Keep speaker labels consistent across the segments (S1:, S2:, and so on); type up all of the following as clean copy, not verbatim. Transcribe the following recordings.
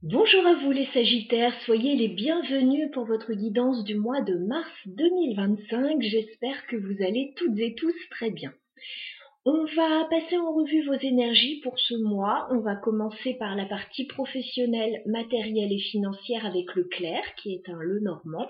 S1: Bonjour à vous les Sagittaires, soyez les bienvenus pour votre guidance du mois de mars 2025. J'espère que vous allez toutes et tous très bien. On va passer en revue vos énergies pour ce mois. On va commencer par la partie professionnelle, matérielle et financière avec le clair, qui est un Lenormand.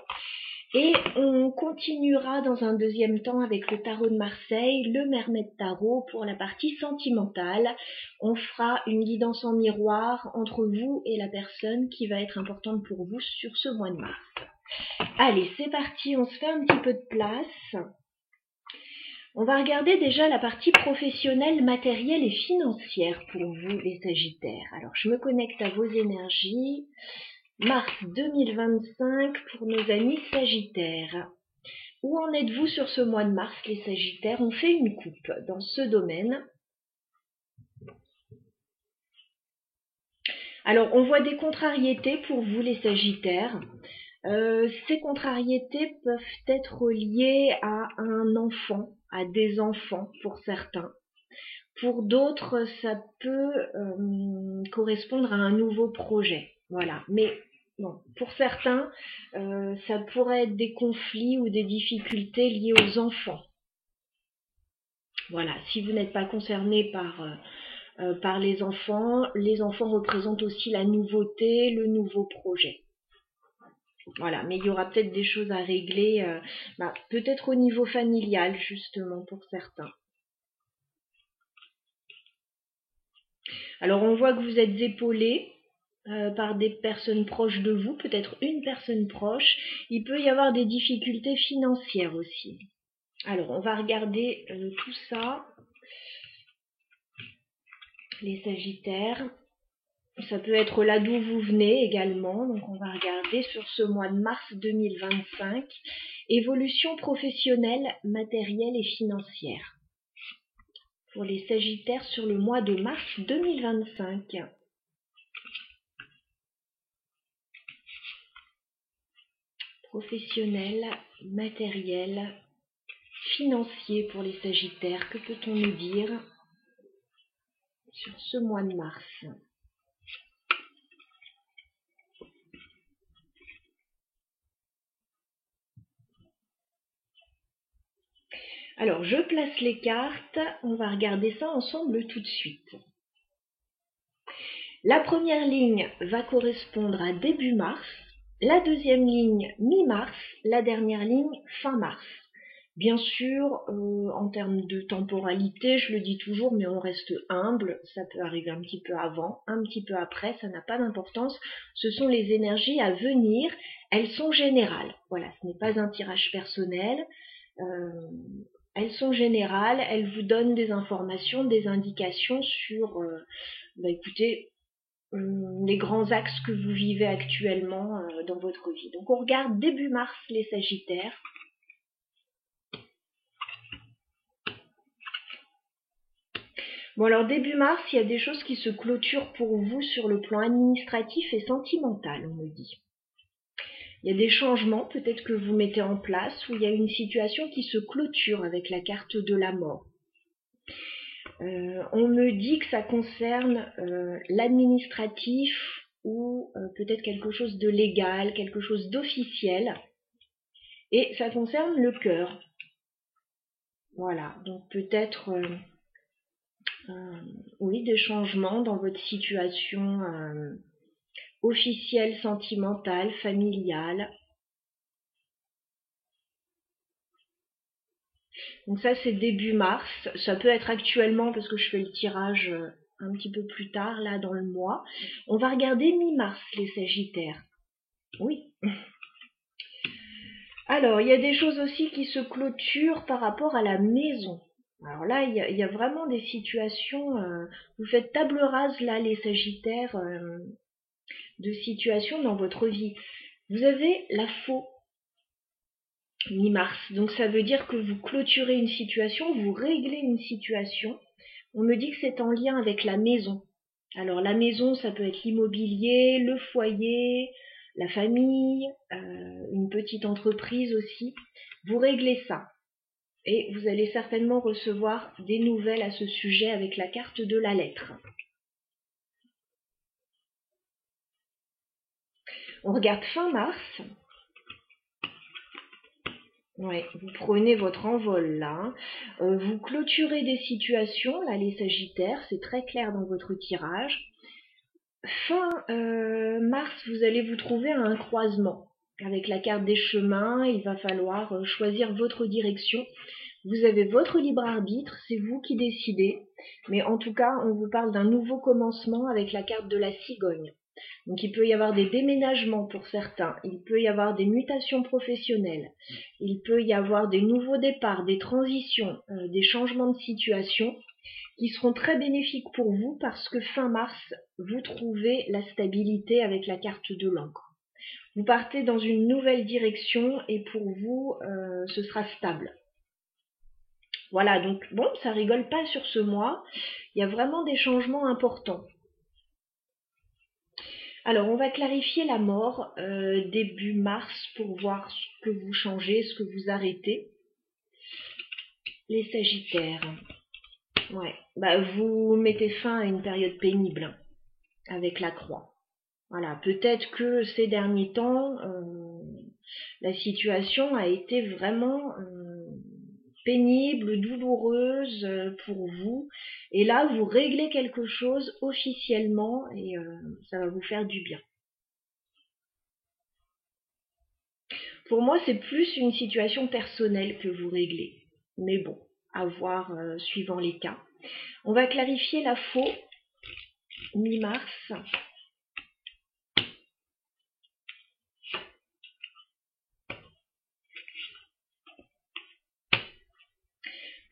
S1: Et on continuera dans un deuxième temps avec le tarot de Marseille, le Mermaid Tarot pour la partie sentimentale. On fera une guidance en miroir entre vous et la personne qui va être importante pour vous sur ce mois de mars. Allez, c'est parti, on se fait un petit peu de place. On va regarder déjà la partie professionnelle, matérielle et financière pour vous les Sagittaires. Alors, je me connecte à vos énergies. Mars 2025 pour nos amis Sagittaires. Où en êtes-vous sur ce mois de mars, les Sagittaires? On fait une coupe dans ce domaine. Alors, on voit des contrariétés pour vous, les Sagittaires. Ces contrariétés peuvent être liées à un enfant, à des enfants pour certains. Pour d'autres, ça peut correspondre à un nouveau projet. Voilà. Mais bon, pour certains, ça pourrait être des conflits ou des difficultés liées aux enfants. Voilà. Si vous n'êtes pas concerné par les enfants représentent aussi la nouveauté, le nouveau projet. Voilà, mais il y aura peut-être des choses à régler, peut-être au niveau familial, justement, pour certains. Alors, on voit que vous êtes épaulé par des personnes proches de vous, peut-être une personne proche. Il peut y avoir des difficultés financières aussi. Alors, on va regarder tout ça. Les Sagittaires. Ça peut être là d'où vous venez également. Donc, on va regarder sur ce mois de mars 2025. Évolution professionnelle, matérielle et financière. Pour les Sagittaires sur le mois de mars 2025. Professionnel, matériel, financier pour les Sagittaires. Que peut-on nous dire sur ce mois de mars? Alors, je place les cartes. On va regarder ça ensemble tout de suite. La première ligne va correspondre à début mars, la deuxième ligne mi-mars, la dernière ligne fin mars. Bien sûr, en termes de temporalité, je le dis toujours, mais on reste humble, ça peut arriver un petit peu avant, un petit peu après, ça n'a pas d'importance. Ce sont les énergies à venir, elles sont générales. Voilà, ce n'est pas un tirage personnel. Elles sont générales, elles vous donnent des informations, des indications sur, écoutez, les grands axes que vous vivez actuellement dans votre vie. Donc on regarde début mars les Sagittaires. Bon alors début mars, il y a des choses qui se clôturent pour vous sur le plan administratif et sentimental, on me dit. Il y a des changements peut-être que vous mettez en place où il y a une situation qui se clôture avec la carte de la mort. On me dit que ça concerne l'administratif ou peut-être quelque chose de légal, quelque chose d'officiel. Et ça concerne le cœur. Voilà, donc peut-être oui, des changements dans votre situation officielle, sentimentale, familiale. Donc ça c'est début mars, ça peut être actuellement parce que je fais le tirage un petit peu plus tard là dans le mois. On va regarder mi-mars les Sagittaires. Oui. Alors il y a des choses aussi qui se clôturent par rapport à la maison. Alors là il y a vraiment des situations, vous faites table rase là les Sagittaires de situations dans votre vie. Vous avez la faux mi-mars. Donc ça veut dire que vous clôturez une situation, vous réglez une situation. On me dit que c'est en lien avec la maison. Alors la maison, ça peut être l'immobilier, le foyer, la famille, une petite entreprise aussi. Vous réglez ça. Et vous allez certainement recevoir des nouvelles à ce sujet avec la carte de la lettre. On regarde fin mars. Ouais, vous prenez votre envol là. Vous clôturez des situations, là les Sagittaires, c'est très clair dans votre tirage. Fin mars, vous allez vous trouver à un croisement. Avec la carte des chemins, il va falloir choisir votre direction. Vous avez votre libre arbitre, c'est vous qui décidez. Mais en tout cas, on vous parle d'un nouveau commencement avec la carte de la cigogne. Donc il peut y avoir des déménagements pour certains, il peut y avoir des mutations professionnelles, il peut y avoir des nouveaux départs, des transitions, des changements de situation qui seront très bénéfiques pour vous parce que fin mars, vous trouvez la stabilité avec la carte de l'encre. Vous partez dans une nouvelle direction et pour vous, ce sera stable. Voilà, donc bon, ça rigole pas sur ce mois, il y a vraiment des changements importants. Alors, on va clarifier la mort début mars pour voir ce que vous changez, ce que vous arrêtez. Les Sagittaires. Ouais, vous mettez fin à une période pénible avec la croix. Voilà, peut-être que ces derniers temps, la situation a été vraiment pénible, douloureuse pour vous. Et là, vous réglez quelque chose officiellement et ça va vous faire du bien. Pour moi, c'est plus une situation personnelle que vous réglez. Mais bon, à voir suivant les cas. On va clarifier la faux mi-mars.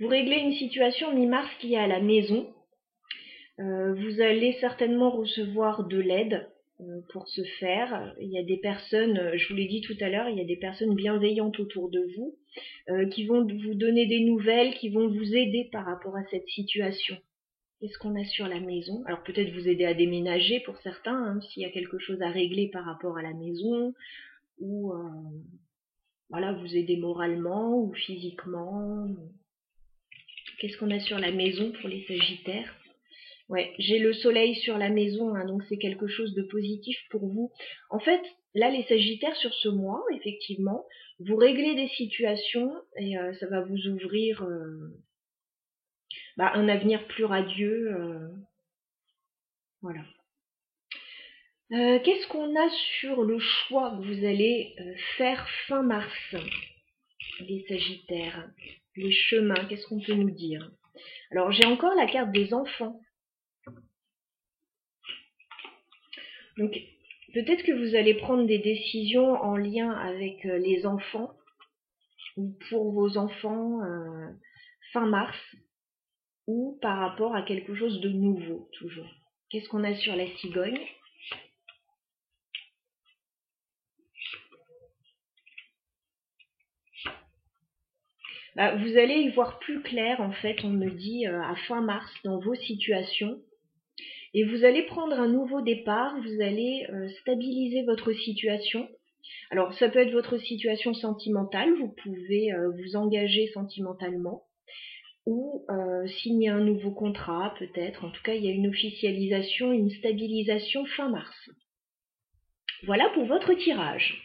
S1: Vous réglez une situation mi-mars qui est à la maison. Vous allez certainement recevoir de l'aide pour ce faire. Il y a des personnes, je vous l'ai dit tout à l'heure, il y a des personnes bienveillantes autour de vous qui vont vous donner des nouvelles, qui vont vous aider par rapport à cette situation. Qu'est-ce qu'on a sur la maison? Alors peut-être vous aider à déménager pour certains, hein, s'il y a quelque chose à régler par rapport à la maison, ou voilà, vous aider moralement ou physiquement. Qu'est-ce qu'on a sur la maison pour les Sagittaires? Ouais, j'ai le soleil sur la maison, hein, donc c'est quelque chose de positif pour vous. En fait, là, les Sagittaires, sur ce mois, effectivement, vous réglez des situations et ça va vous ouvrir un avenir plus radieux. Voilà. Qu'est-ce qu'on a sur le choix que vous allez faire fin mars, les Sagittaires? Les chemins, qu'est-ce qu'on peut nous dire? Alors, j'ai encore la carte des enfants. Donc, peut-être que vous allez prendre des décisions en lien avec les enfants, ou pour vos enfants fin mars, ou par rapport à quelque chose de nouveau, toujours. Qu'est-ce qu'on a sur la cigogne? Vous allez y voir plus clair, en fait, on me dit, à fin mars, dans vos situations. Et vous allez prendre un nouveau départ, vous allez stabiliser votre situation. Alors, ça peut être votre situation sentimentale, vous pouvez vous engager sentimentalement, ou signer un nouveau contrat, peut-être. En tout cas, il y a une officialisation, une stabilisation fin mars. Voilà pour votre tirage.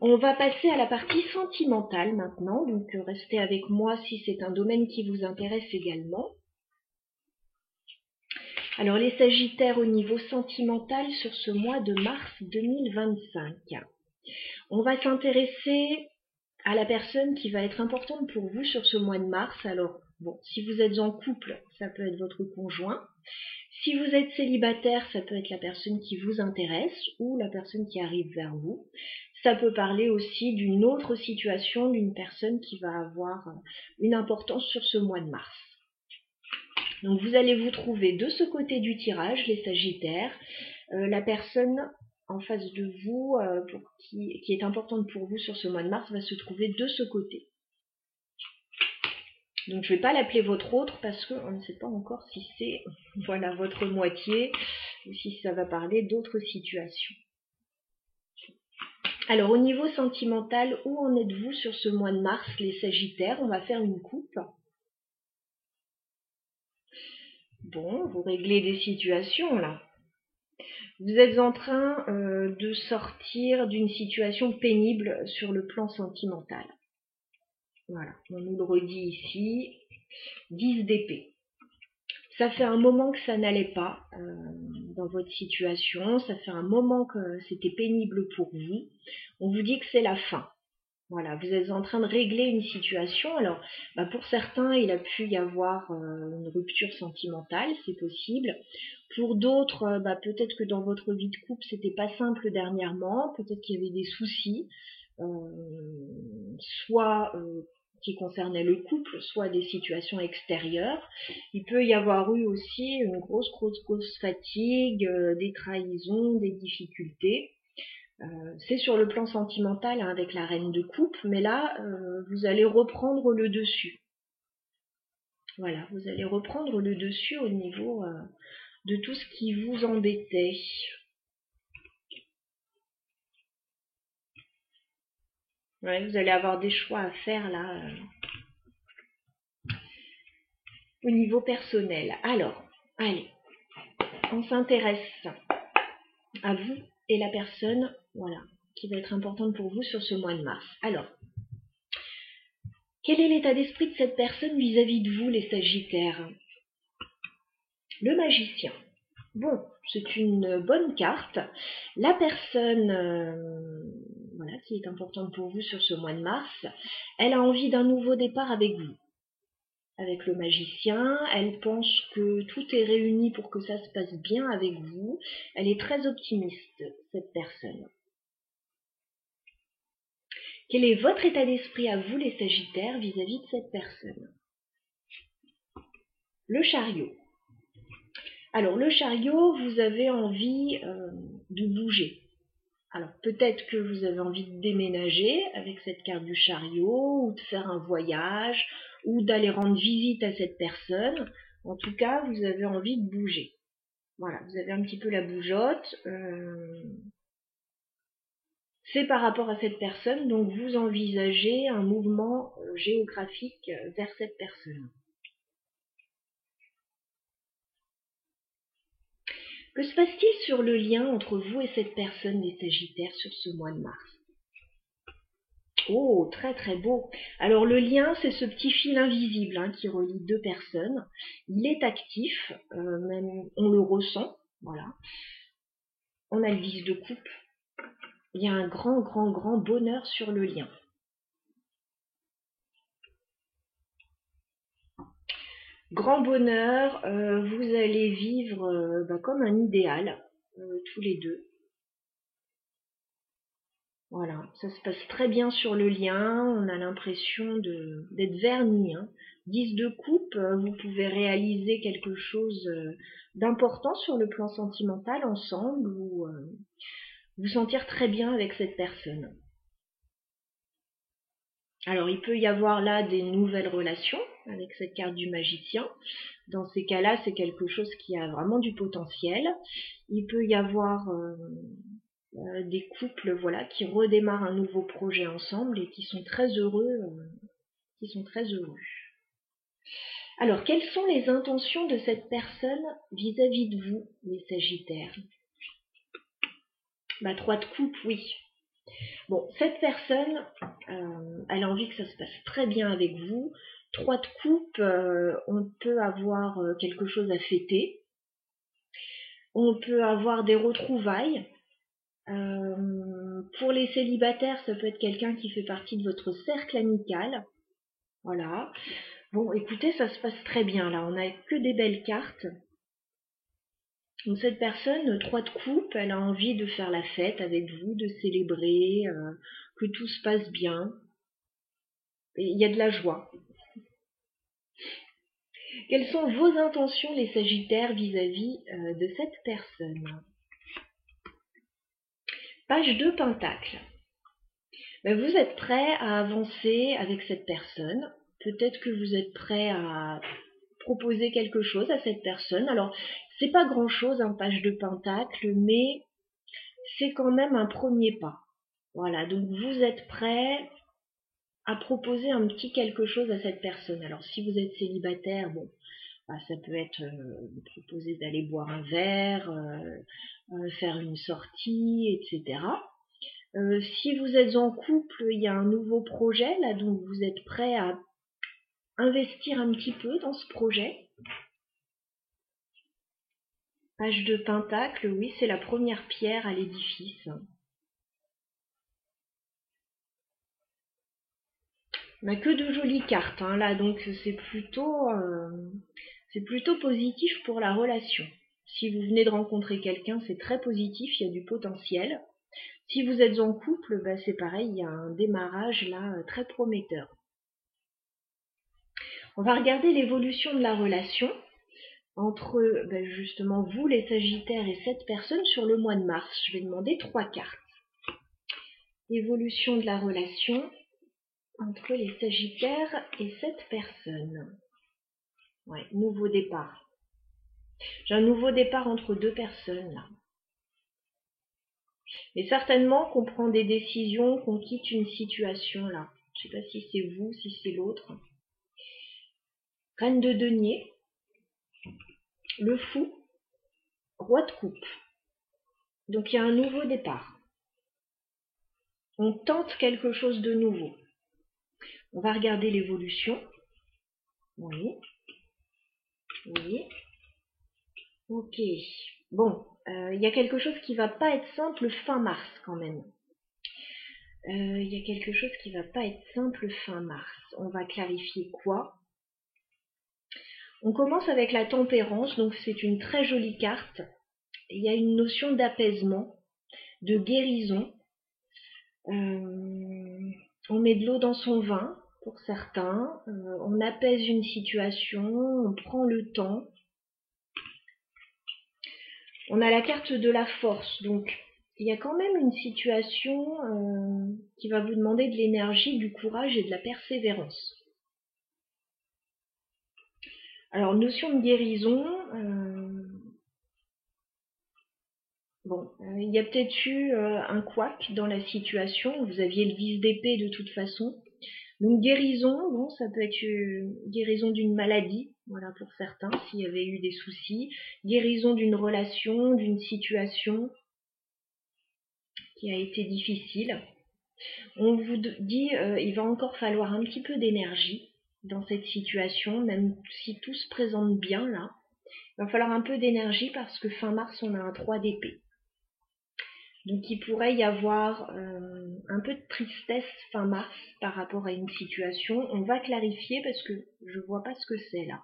S1: On va passer à la partie sentimentale maintenant, donc restez avec moi si c'est un domaine qui vous intéresse également. Alors les Sagittaires au niveau sentimental sur ce mois de mars 2025. On va s'intéresser à la personne qui va être importante pour vous sur ce mois de mars. Alors bon, si vous êtes en couple, ça peut être votre conjoint. Si vous êtes célibataire, ça peut être la personne qui vous intéresse ou la personne qui arrive vers vous. Ça peut parler aussi d'une autre situation, d'une personne qui va avoir une importance sur ce mois de mars. Donc vous allez vous trouver de ce côté du tirage, les Sagittaires, la personne en face de vous qui est importante pour vous sur ce mois de mars va se trouver de ce côté. Donc je ne vais pas l'appeler votre autre parce qu'on ne sait pas encore si c'est voilà, votre moitié ou si ça va parler d'autres situations. Alors au niveau sentimental, où en êtes-vous sur ce mois de mars, les Sagittaires? On va faire une coupe. Bon, vous réglez des situations là. Vous êtes en train de sortir d'une situation pénible sur le plan sentimental. Voilà, on nous le redit ici, 10 d'épée. Ça fait un moment que ça n'allait pas dans votre situation, ça fait un moment que c'était pénible pour vous. On vous dit que c'est la fin. Voilà, vous êtes en train de régler une situation. Alors, pour certains, il a pu y avoir une rupture sentimentale, c'est possible. Pour d'autres, peut-être que dans votre vie de couple, c'était pas simple dernièrement. Peut-être qu'il y avait des soucis, soit qui concernaient le couple, soit des situations extérieures. Il peut y avoir eu aussi une grosse fatigue, des trahisons, des difficultés. C'est sur le plan sentimental avec la reine de coupe, mais là, vous allez reprendre le dessus. Voilà, vous allez reprendre le dessus au niveau de tout ce qui vous embêtait. Ouais, vous allez avoir des choix à faire là au niveau personnel. Alors, allez, on s'intéresse à vous et la personne, voilà, qui va être importante pour vous sur ce mois de mars. Alors, quel est l'état d'esprit de cette personne vis-à-vis de vous, les Sagittaires? Le magicien. Bon, c'est une bonne carte. La personne voilà, qui est importante pour vous sur ce mois de mars, elle a envie d'un nouveau départ avec vous. Avec le magicien, elle pense que tout est réuni pour que ça se passe bien avec vous. Elle est très optimiste, cette personne. Quel est votre état d'esprit à vous, les Sagittaires, vis-à-vis de cette personne? Le chariot. Alors, le chariot, vous avez envie de bouger. Alors, peut-être que vous avez envie de déménager avec cette carte du chariot, ou de faire un voyage, ou d'aller rendre visite à cette personne. En tout cas, vous avez envie de bouger. Voilà, vous avez un petit peu la bougeotte. C'est par rapport à cette personne, donc vous envisagez un mouvement géographique vers cette personne. Que se passe-t-il sur le lien entre vous et cette personne, les Sagittaires, sur ce mois de mars? Oh, très très beau. Alors le lien, c'est ce petit fil invisible qui relie deux personnes. Il est actif, même on le ressent, voilà. On a le 10 de coupe. Il y a un grand bonheur sur le lien. Grand bonheur, vous allez vivre comme un idéal, tous les deux. Voilà, ça se passe très bien sur le lien, on a l'impression d'être vernis. 10 de coupe, vous pouvez réaliser quelque chose d'important sur le plan sentimental ensemble ou vous sentir très bien avec cette personne. Alors il peut y avoir là des nouvelles relations avec cette carte du magicien. Dans ces cas-là, c'est quelque chose qui a vraiment du potentiel. Il peut y avoir des couples voilà, qui redémarrent un nouveau projet ensemble et qui sont très heureux. Alors, quelles sont les intentions de cette personne vis-à-vis de vous, les Sagittaires? 3 de coupe, oui. Bon, cette personne, elle a envie que ça se passe très bien avec vous. 3 de coupe, on peut avoir quelque chose à fêter. On peut avoir des retrouvailles. Pour les célibataires, ça peut être quelqu'un qui fait partie de votre cercle amical. Voilà. Bon, écoutez, ça se passe très bien là. On n'a que des belles cartes. Donc cette personne, 3 de coupe, elle a envie de faire la fête avec vous, de célébrer, que tout se passe bien. Et il y a de la joie. Quelles sont vos intentions, les Sagittaires, vis-à-vis de cette personne? Page de Pentacle. Vous êtes prêt à avancer avec cette personne. Peut-être que vous êtes prêt à proposer quelque chose à cette personne. Alors, c'est pas grand-chose, page de Pentacle, mais c'est quand même un premier pas. Voilà, donc vous êtes prêt à proposer un petit quelque chose à cette personne. Alors, si vous êtes célibataire, bon, Bah, ça peut être proposer d'aller boire un verre, faire une sortie, etc. Si vous êtes en couple, il y a un nouveau projet là, donc vous êtes prêt à investir un petit peu dans ce projet. Page de Pentacle, oui, c'est la première pierre à l'édifice. On n'a que de jolies cartes hein, là, donc c'est plutôt positif pour la relation. Si vous venez de rencontrer quelqu'un, c'est très positif, il y a du potentiel. Si vous êtes en couple, bah, c'est pareil, il y a un démarrage là très prometteur. On va regarder l'évolution de la relation entre justement vous les Sagittaires et cette personne sur le mois de mars. Je vais demander 3 cartes. Évolution de la relation entre les Sagittaires et cette personne. Ouais, nouveau départ. J'ai un nouveau départ entre 2 personnes là. Et certainement qu'on prend des décisions, qu'on quitte une situation là. Je ne sais pas si c'est vous, si c'est l'autre. Reine de denier, le fou, roi de coupe. Donc il y a un nouveau départ. On tente quelque chose de nouveau. On va regarder l'évolution. Oui. Oui. Ok. Bon, il y a quelque chose qui va pas être simple fin mars quand même. Il y a quelque chose qui va pas être simple fin mars. On va clarifier quoi? On commence avec la tempérance, donc c'est une très jolie carte. Il y a une notion d'apaisement, de guérison. On met de l'eau dans son vin, pour certains. On apaise une situation, on prend le temps. On a la carte de la force, donc il y a quand même une situation qui va vous demander de l'énergie, du courage et de la persévérance. Alors, notion de guérison, il y a peut-être eu un couac dans la situation, vous aviez le 10 d'épée de toute façon. Donc guérison, bon, ça peut être une guérison d'une maladie, voilà pour certains, s'il y avait eu des soucis, guérison d'une relation, d'une situation qui a été difficile. On vous dit il va encore falloir un petit peu d'énergie dans cette situation, même si tout se présente bien là. Il va falloir un peu d'énergie parce que fin mars, on a un 3 d'épée. Donc il pourrait y avoir un peu de tristesse fin mars par rapport à une situation. On va clarifier parce que je vois pas ce que c'est là.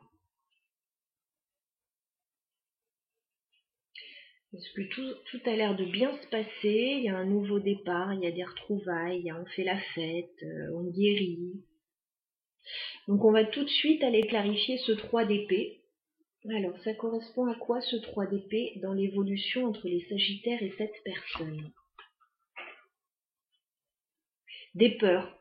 S1: Parce que tout a l'air de bien se passer, il y a un nouveau départ, il y a des retrouvailles, on fait la fête, on guérit. Donc on va tout de suite aller clarifier ce 3 d'épée. Alors ça correspond à quoi ce 3 d'épée dans l'évolution entre les Sagittaires et cette personne? Des peurs.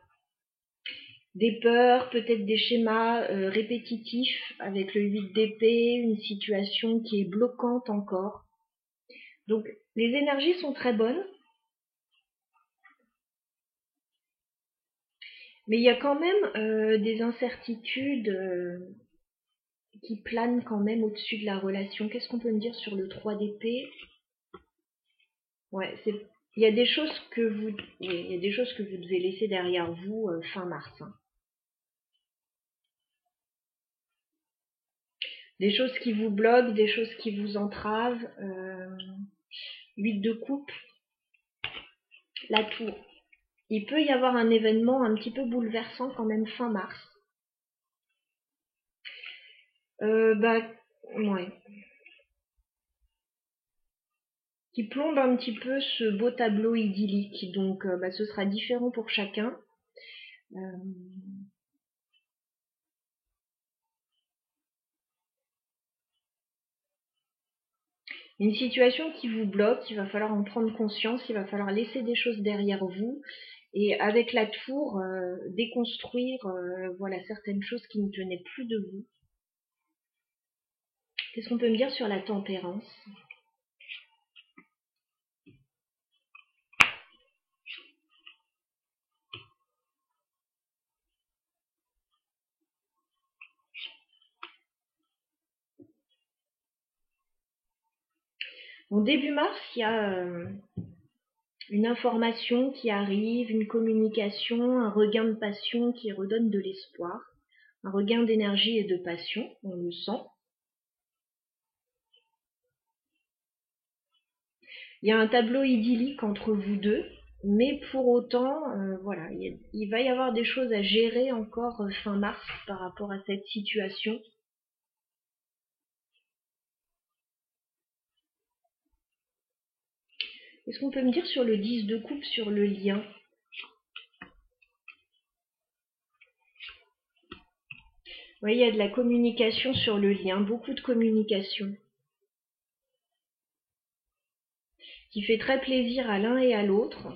S1: Des peurs, peut-être des schémas répétitifs avec le 8 d'épée, une situation qui est bloquante encore. Donc les énergies sont très bonnes, mais il y a quand même des incertitudes qui planent quand même au-dessus de la relation. Qu'est-ce qu'on peut me dire sur le 3 d'épée? Ouais, il y a des choses que vous devez laisser derrière vous fin mars. Hein. Des choses qui vous bloquent, des choses qui vous entravent. 8 de coupe, la tour. Il peut y avoir un événement un petit peu bouleversant quand même fin mars. Ouais. Qui plombe un petit peu ce beau tableau idyllique. Donc ce sera différent pour chacun. Une situation qui vous bloque, il va falloir en prendre conscience, il va falloir laisser des choses derrière vous et avec la tour déconstruire voilà certaines choses qui ne tenaient plus de vous. Qu'est-ce qu'on peut me dire sur la tempérance? Bon, début mars, il y a une information qui arrive, une communication, un regain de passion qui redonne de l'espoir, un regain d'énergie et de passion, on le sent. Il y a un tableau idyllique entre vous deux, mais pour autant, voilà, il va y avoir des choses à gérer encore fin mars par rapport à cette situation. Est-ce qu'on peut me dire sur le 10 de coupe, sur le lien? Oui, il y a de la communication sur le lien, beaucoup de communication, qui fait très plaisir à l'un et à l'autre.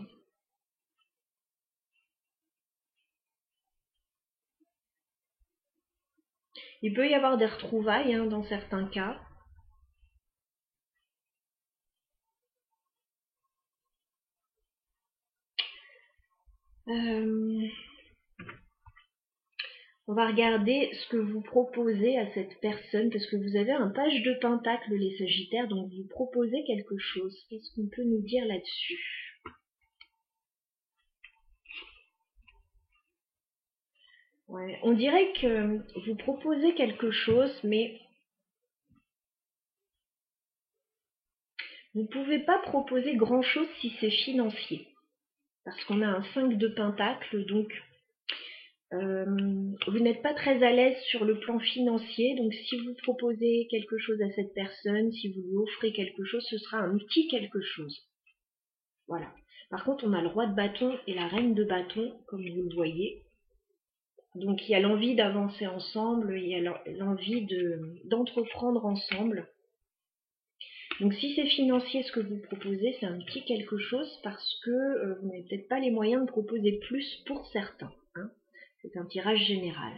S1: Il peut y avoir des retrouvailles dans certains cas. On va regarder ce que vous proposez à cette personne, parce que vous avez un page de pentacle, les Sagittaires, donc vous proposez quelque chose. Qu'est-ce qu'on peut nous dire là-dessus? Ouais, on dirait que vous proposez quelque chose, mais vous ne pouvez pas proposer grand-chose si c'est financier. Parce qu'on a un 5 de pentacle, donc vous n'êtes pas très à l'aise sur le plan financier, donc si vous proposez quelque chose à cette personne, si vous lui offrez quelque chose, ce sera un petit quelque chose. Voilà. Par contre, on a le roi de bâton et la reine de bâton, comme vous le voyez. Donc il y a l'envie d'avancer ensemble, il y a l'envie d'entreprendre ensemble. Donc si c'est financier ce que vous proposez, c'est un petit quelque chose parce que vous n'avez peut-être pas les moyens de proposer plus pour certains. C'est un tirage général.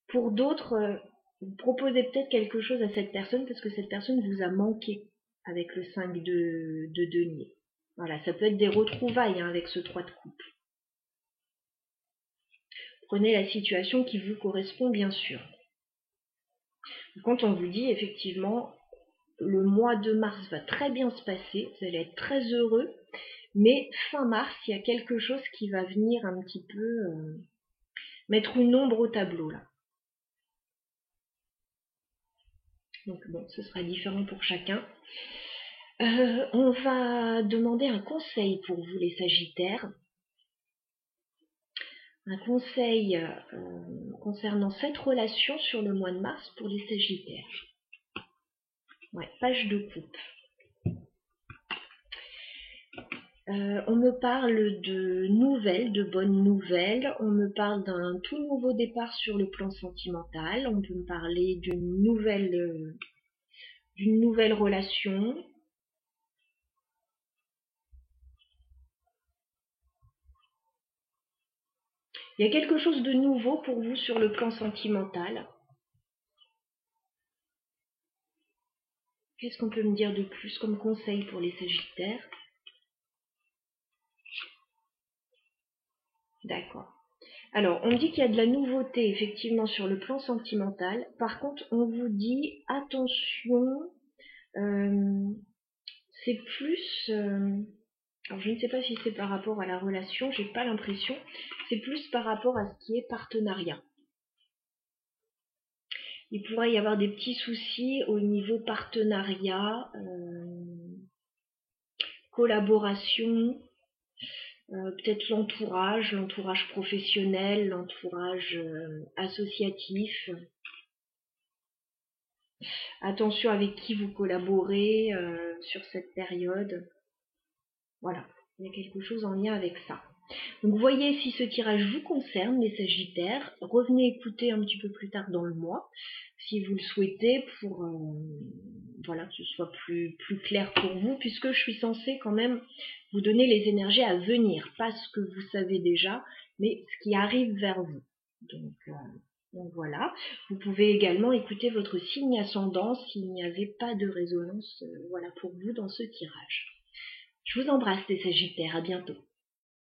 S1: Pour d'autres, vous proposez peut-être quelque chose à cette personne parce que cette personne vous a manqué avec le 5 de denier. Voilà, ça peut être des retrouvailles avec ce 3 de coupe. Prenez la situation qui vous correspond bien sûr. Quand on vous dit effectivement, le mois de mars va très bien se passer, vous allez être très heureux, mais fin mars, il y a quelque chose qui va venir un petit peu mettre une ombre au tableau là. Donc bon, ce sera différent pour chacun. On va demander un conseil pour vous les Sagittaires. Un conseil concernant cette relation sur le mois de mars pour les Sagittaires. Ouais, page de coupe. On me parle de nouvelles, de bonnes nouvelles. On me parle d'un tout nouveau départ sur le plan sentimental. On peut me parler d'une nouvelle relation. Il y a quelque chose de nouveau pour vous sur le plan sentimental. Qu'est-ce qu'on peut me dire de plus comme conseil pour les Sagittaires? D'accord. Alors, on dit qu'il y a de la nouveauté effectivement sur le plan sentimental. Par contre, on vous dit attention, c'est plus... alors, je ne sais pas si c'est par rapport à la relation, j'ai pas l'impression. C'est plus par rapport à ce qui est partenariat. Il pourrait y avoir des petits soucis au niveau partenariat, collaboration, peut-être l'entourage professionnel, l'entourage associatif. Attention avec qui vous collaborez sur cette période. Voilà, il y a quelque chose en lien avec ça. Donc voyez si ce tirage vous concerne, les Sagittaires. Revenez écouter un petit peu plus tard dans le mois, si vous le souhaitez, pour voilà, que ce soit plus clair pour vous, puisque je suis censée quand même vous donner les énergies à venir, pas ce que vous savez déjà, mais ce qui arrive vers vous. Donc voilà, vous pouvez également écouter votre signe ascendant s'il n'y avait pas de résonance voilà, pour vous dans ce tirage. Je vous embrasse les Sagittaires, à bientôt.